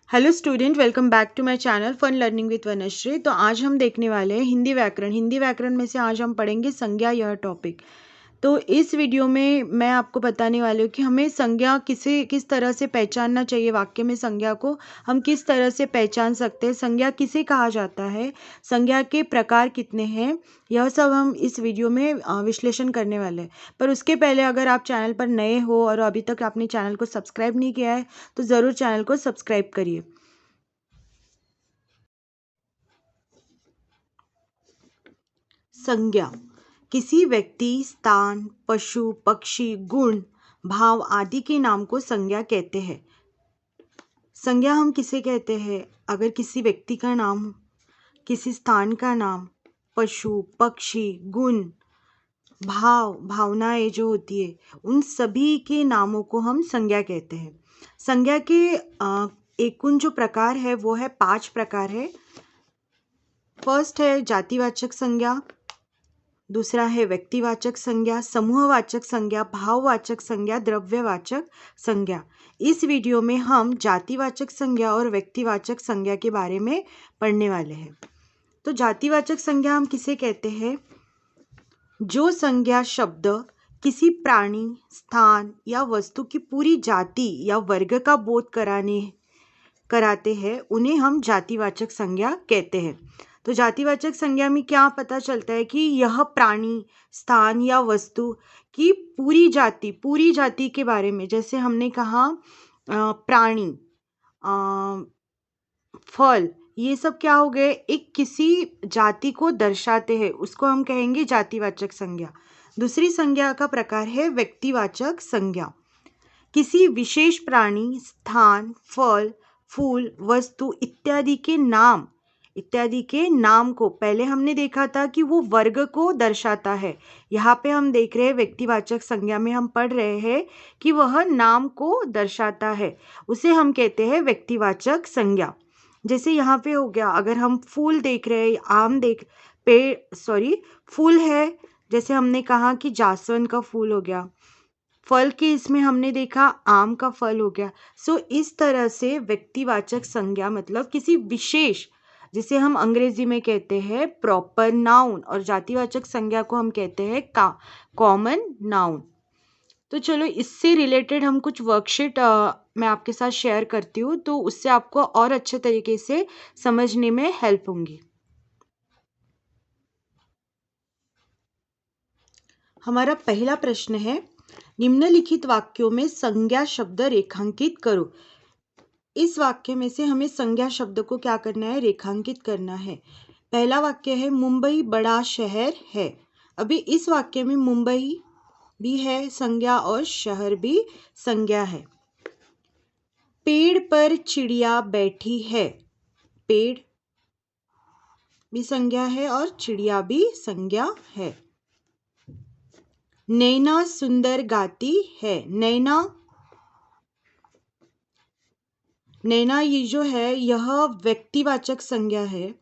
Hello student, welcome back to my channel fun learning with Vanshree. तो आज हम देखने वाले हैं हिंदी व्याकरण। हिंदी व्याकरण में से आज हम पढ़ेंगे संज्ञा, यह टॉपिक। तो इस वीडियो में मैं आपको बताने वाली हूँ कि हमें संज्ञा किस तरह से पहचानना चाहिए। वाक्य में संज्ञा को हम किस तरह से पहचान सकते हैं, संज्ञा किसे कहा जाता है, संज्ञा के प्रकार कितने हैं, यह सब हम इस वीडियो में विश्लेषण करने वाले हैं। पर उसके पहले अगर आप चैनल पर नए हो और अभी तक आपने चैनल को सब्सक्राइब नहीं किया है तो ज़रूर चैनल को सब्सक्राइब करिए। संज्ञा किसी व्यक्ति, स्थान, पशु, पक्षी, गुण, भाव आदि के नाम को संज्ञा कहते हैं। संज्ञा हम किसे कहते हैं? अगर किसी व्यक्ति का नाम, किसी स्थान का नाम, पशु, पक्षी, गुण, भाव, भावनाएं जो होती है, उन सभी के नामों को हम संज्ञा कहते हैं। संज्ञा के एक कुल जो प्रकार है वो है 5 प्रकार है। फर्स्ट है जातिवाचक संज्ञा, दूसरा है व्यक्तिवाचक संज्ञा, समूहवाचक संज्ञा, भाववाचक संज्ञा, द्रव्यवाचक संज्ञा। इस वीडियो में हम जातिवाचक संज्ञा और व्यक्तिवाचक संज्ञा के बारे में पढ़ने वाले हैं। तो जातिवाचक संज्ञा हम किसे कहते हैं? जो संज्ञा शब्द किसी प्राणी, स्थान या वस्तु की पूरी जाति या वर्ग का बोध कराते हैं, उन्हें हम जातिवाचक संज्ञा कहते हैं। तो जातिवाचक संज्ञा में क्या पता चलता है कि यह प्राणी, स्थान या वस्तु की पूरी जाति के बारे में, जैसे हमने कहा प्राणी, फल, ये सब क्या हो गए, एक किसी जाति को दर्शाते हैं, उसको हम कहेंगे जातिवाचक संज्ञा। दूसरी संज्ञा का प्रकार है व्यक्तिवाचक संज्ञा। किसी विशेष प्राणी, स्थान, फल, फूल, वस्तु इत्यादि के नाम को, पहले हमने देखा था कि वो वर्ग को दर्शाता है, यहाँ पे हम देख रहे हैं व्यक्तिवाचक संज्ञा में हम पढ़ रहे हैं कि वह नाम को दर्शाता है, उसे हम कहते हैं व्यक्तिवाचक संज्ञा। जैसे यहाँ पे हो गया, अगर हम फूल देख रहे हैं, फूल है, जैसे हमने कहा कि जासवंत का फूल हो गया। फल के इसमें हमने देखा आम का फल हो गया। सो इस तरह से व्यक्तिवाचक संज्ञा मतलब किसी विशेष, जिसे हम अंग्रेजी में कहते हैं प्रॉपर नाउन, और जातिवाचक संज्ञा को हम कहते हैं कॉमन नाउन। तो चलो इससे रिलेटेड हम कुछ वर्कशीट मैं आपके साथ शेयर करती हूँ, तो उससे आपको और अच्छे तरीके से समझने में हेल्प होंगी। हमारा पहला प्रश्न है, निम्नलिखित वाक्यों में संज्ञा शब्द रेखांकित करो। इस वाक्य में से हमें संज्ञा शब्द को क्या करना है? रेखांकित करना है। पहला वाक्य है, मुंबई बड़ा शहर है। अभी इस वाक्य में मुंबई भी है संज्ञा और शहर भी संज्ञा है। पेड़ पर चिड़िया बैठी है, पेड़ भी संज्ञा है और चिड़िया भी संज्ञा है। नैना सुंदर गाती है, नैना ये जो है यह व्यक्तिवाचक संज्ञा है।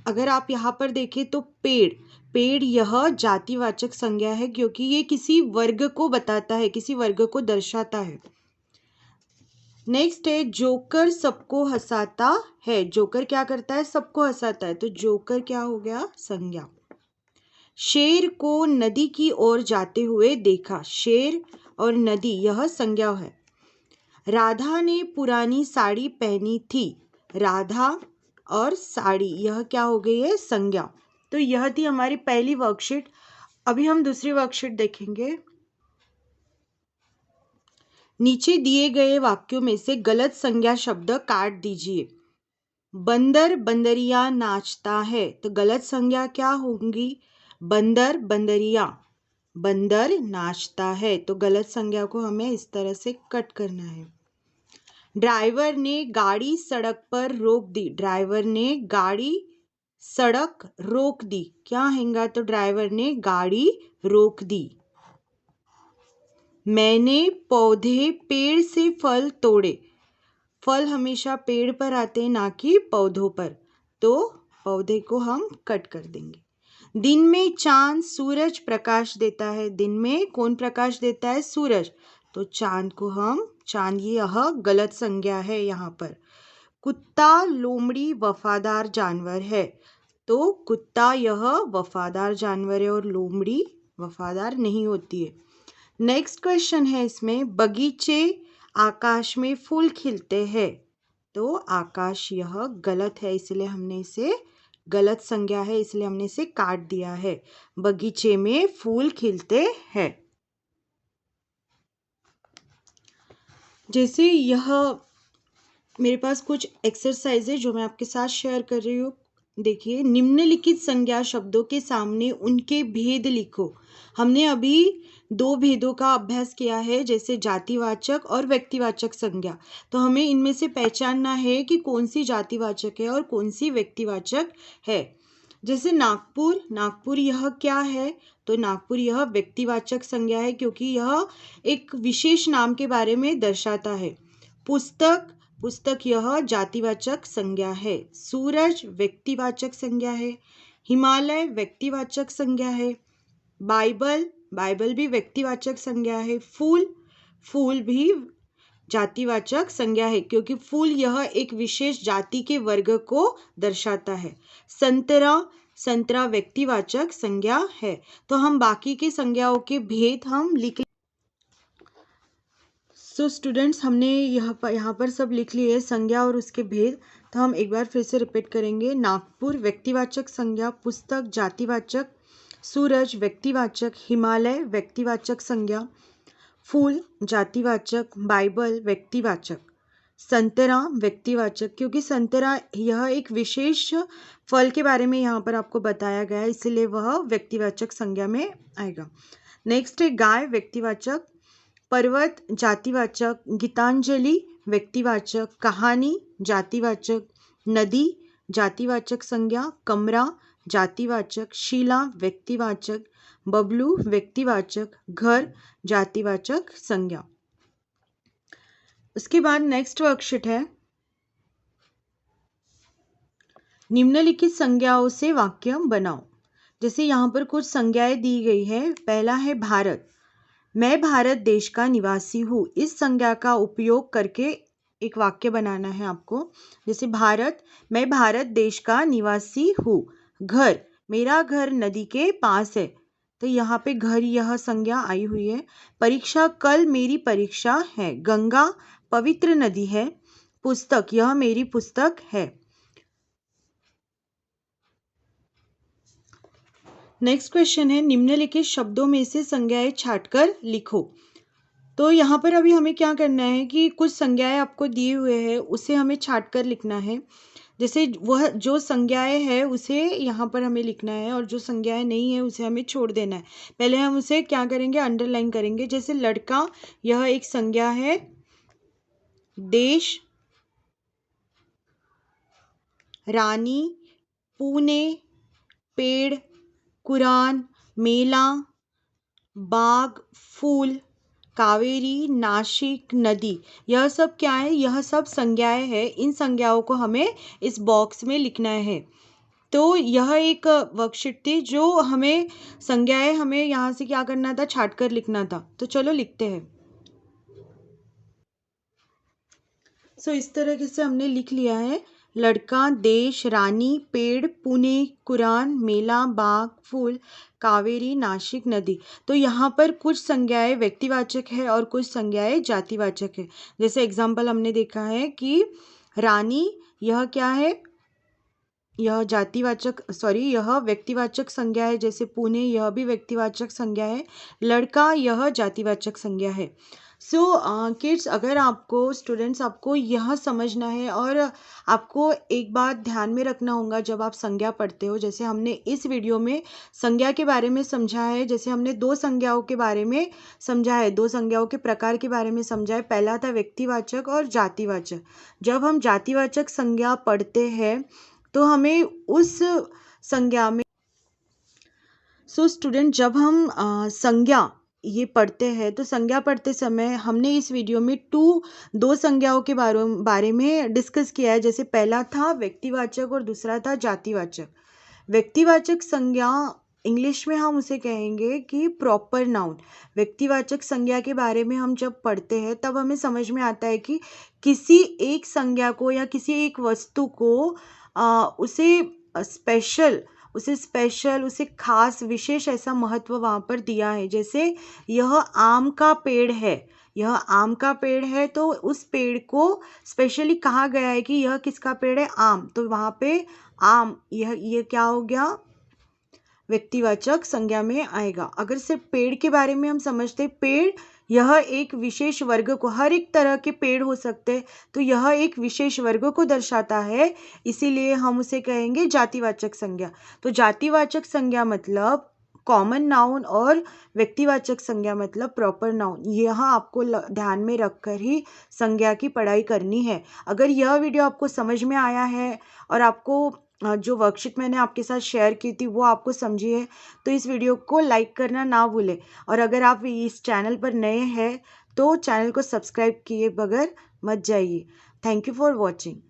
अगर आप यहाँ पर देखें तो पेड़ यह जातिवाचक संज्ञा है, क्योंकि ये किसी वर्ग को बताता है, किसी वर्ग को दर्शाता है। नेक्स्ट है, जोकर सबको हंसाता है। जोकर क्या करता है? सबको हंसाता है, तो जोकर क्या हो गया? संज्ञा। शेर को नदी की ओर जाते हुए देखा, शेर और नदी यह संज्ञा है। राधा ने पुरानी साड़ी पहनी थी, राधा और साड़ी यह क्या हो गई है? संज्ञा। तो यह थी हमारी पहली वर्कशीट। अभी हम दूसरी वर्कशीट देखेंगे। नीचे दिए गए वाक्यों में से गलत संज्ञा शब्द काट दीजिए। बंदर बंदरिया नाचता है, तो गलत संज्ञा क्या होंगी? बंदर बंदरिया, बंदर नाचता है, तो गलत संज्ञा को हमें इस तरह से कट करना है। ड्राइवर ने गाड़ी सड़क पर रोक दी, ड्राइवर ने गाड़ी सड़क रोक दी, क्या हैगा? तो ड्राइवर ने गाड़ी रोक दी। मैंने पौधे पेड़ से फल तोड़े, फल हमेशा पेड़ पर आते हैं, ना कि पौधों पर, तो पौधे को हम कट कर देंगे। दिन में चांद सूरज प्रकाश देता है, दिन में कौन प्रकाश देता है? सूरज, तो चांद को हम, चांद यह गलत संज्ञा है यहाँ पर। कुत्ता लोमड़ी वफादार जानवर है। तो कुत्ता यह वफादार जानवर है और लोमड़ी वफादार नहीं होती है। नेक्स्ट क्वेश्चन है इसमें, बगीचे आकाश में फूल खिलते हैं। तो आकाश यह गलत है, इसलिए हमने इसे गलत संज्ञा है, इसलिए हमने इसे काट दिया है। बगीचे में फूल खिलते हैं। जैसे यह मेरे पास कुछ एक्सरसाइज है जो मैं आपके साथ शेयर कर रही हूँ। देखिए, निम्नलिखित संज्ञा शब्दों के सामने उनके भेद लिखो। हमने अभी दो भेदों का अभ्यास किया है, जैसे जातिवाचक और व्यक्तिवाचक संज्ञा। तो हमें इनमें से पहचानना है कि कौन सी जातिवाचक है और कौन सी व्यक्तिवाचक है। जैसे नागपुर, नागपुर यह क्या है? तो नागपुर यह व्यक्तिवाचक संज्ञा है, क्योंकि यह एक विशेष नाम के बारे में दर्शाता है। पुस्तक, पुस्तक यह जातिवाचक संज्ञा है। सूरज व्यक्तिवाचक संज्ञा है। हिमालय व्यक्तिवाचक संज्ञा है। बाइबल, बाइबल भी व्यक्तिवाचक संज्ञा है। फूल, फूल भी जातिवाचक संज्ञा है, क्योंकि फूल यह एक विशेष जाति के वर्ग को दर्शाता है। संतरा, संतरा व्यक्तिवाचक संज्ञा है। तो हम बाकी की संज्ञाओं के भेद हम लिख। सो स्टूडेंट्स, हमने यहाँ पर सब लिख लिए संज्ञा और उसके भेद। तो हम एक बार फिर से रिपीट करेंगे। नागपुर व्यक्तिवाचक संज्ञा, पुस्तक जातिवाचक, सूरज व्यक्तिवाचक, हिमालय व्यक्तिवाचक संज्ञा, फूल जातिवाचक, बाइबल व्यक्तिवाचक, संतरा व्यक्तिवाचक, क्योंकि संतरा यह एक विशेष फल के बारे में यहाँ पर आपको बताया गया है, इसलिए वह व्यक्तिवाचक संज्ञा में आएगा। नेक्स्ट है गाय व्यक्तिवाचक, पर्वत जातिवाचक, गीतांजलि व्यक्तिवाचक, कहानी जातिवाचक, नदी जातिवाचक संज्ञा, कमरा जातिवाचक, शीला व्यक्तिवाचक, बबलू व्यक्तिवाचक, घर जातिवाचक संज्ञा। उसके बाद नेक्स्ट वर्कशीट है, निम्नलिखित संज्ञाओं से वाक्य बनाओ। जैसे यहाँ पर कुछ संज्ञाएं दी गई है। पहला है भारत, मैं भारत देश का निवासी हूँ। इस संज्ञा का उपयोग करके एक वाक्य बनाना है आपको। जैसे भारत, मैं भारत देश का निवासी हूँ। घर, मेरा घर नदी के पास है। तो यहाँ पे घर यह संज्ञा आई हुई है। परीक्षा, कल मेरी परीक्षा है। गंगा पवित्र नदी है। पुस्तक, यह मेरी पुस्तक है। नेक्स्ट क्वेश्चन है, निम्नलिखित शब्दों में से संज्ञाएं छांटकर लिखो। तो यहाँ पर अभी हमें क्या करना है कि कुछ संज्ञाएं आपको दिए हुए हैं, उसे हमें छांटकर लिखना है। जैसे वह जो संज्ञाएं है उसे यहाँ पर हमें लिखना है, और जो संज्ञाएं नहीं है उसे हमें छोड़ देना है। पहले हम उसे क्या करेंगे, अंडरलाइन करेंगे। जैसे लड़का, यह एक संज्ञा है। देश, रानी, पुणे, पेड़, कुरान, मेला, बाग, फूल, कावेरी, नासिक, नदी, यह सब क्या है? यह सब संज्ञाएं हैं। इन संज्ञाओं को हमें इस बॉक्स में लिखना है। तो यह एक वर्कशीट थी जो हमें संज्ञाएं हमें यहाँ से क्या करना था, छाट कर लिखना था। तो चलो लिखते हैं। सो इस तरह से हमने लिख लिया है। लड़का, देश, रानी, पेड़, पुणे, कुरान, मेला, बाग, फूल, कावेरी, नासिक, नदी। तो यहाँ पर कुछ संज्ञाएं व्यक्तिवाचक है और कुछ संज्ञाएं जातिवाचक है। जैसे एग्जाम्पल हमने देखा है कि रानी, यह क्या है? यह जातिवाचक, यह व्यक्तिवाचक संज्ञा है। जैसे पुणे, यह भी व्यक्तिवाचक संज्ञा है। लड़का, यह जातिवाचक संज्ञा है। सो किड्स, अगर आपको स्टूडेंट्स आपको यह समझना है और आपको एक बात ध्यान में रखना होगा जब आप संज्ञा पढ़ते हो। जैसे हमने इस वीडियो में संज्ञा के बारे में समझा है। जैसे हमने दो संज्ञाओं के बारे में समझा है, दो संज्ञाओं के प्रकार के बारे में समझा है। पहला था व्यक्तिवाचक और जातिवाचक। जब हम जातिवाचक संज्ञा पढ़ते हैं तो हमें उस संज्ञा में स्टूडेंट, जब हम संज्ञा ये पढ़ते हैं तो संज्ञा पढ़ते समय हमने इस वीडियो में दो संज्ञाओं के बारे में डिस्कस किया है। जैसे पहला था व्यक्तिवाचक और दूसरा था जातिवाचक। व्यक्तिवाचक संज्ञा इंग्लिश में हम उसे कहेंगे कि प्रॉपर नाउन। व्यक्तिवाचक संज्ञा के बारे में हम जब पढ़ते हैं तब हमें समझ में आता है कि किसी एक संज्ञा को या किसी एक वस्तु को उसे खास विशेष ऐसा महत्व वहाँ पर दिया है। जैसे यह आम का पेड़ है, यह आम का पेड़ है, तो उस पेड़ को स्पेशली कहा गया है कि यह किसका पेड़ है, आम। तो वहाँ पे आम, यह क्या हो गया, व्यक्तिवाचक संज्ञा में आएगा। अगर सिर्फ पेड़ के बारे में हम समझते पेड़, यह एक विशेष वर्ग को, हर एक तरह के पेड़ हो सकते हैं, तो यह एक विशेष वर्ग को दर्शाता है, इसीलिए हम उसे कहेंगे जातिवाचक संज्ञा। तो जातिवाचक संज्ञा मतलब कॉमन नाउन और व्यक्तिवाचक संज्ञा मतलब प्रॉपर नाउन। यह आपको ध्यान में रखकर ही संज्ञा की पढ़ाई करनी है। अगर यह वीडियो आपको समझ में आया है और आपको जो वर्कशीट मैंने आपके साथ शेयर की थी वो आपको समझी है, तो इस वीडियो को लाइक करना ना भूलें। और अगर आप इस चैनल पर नए हैं तो चैनल को सब्सक्राइब किए बगैर मत जाइए। Thank you for watching.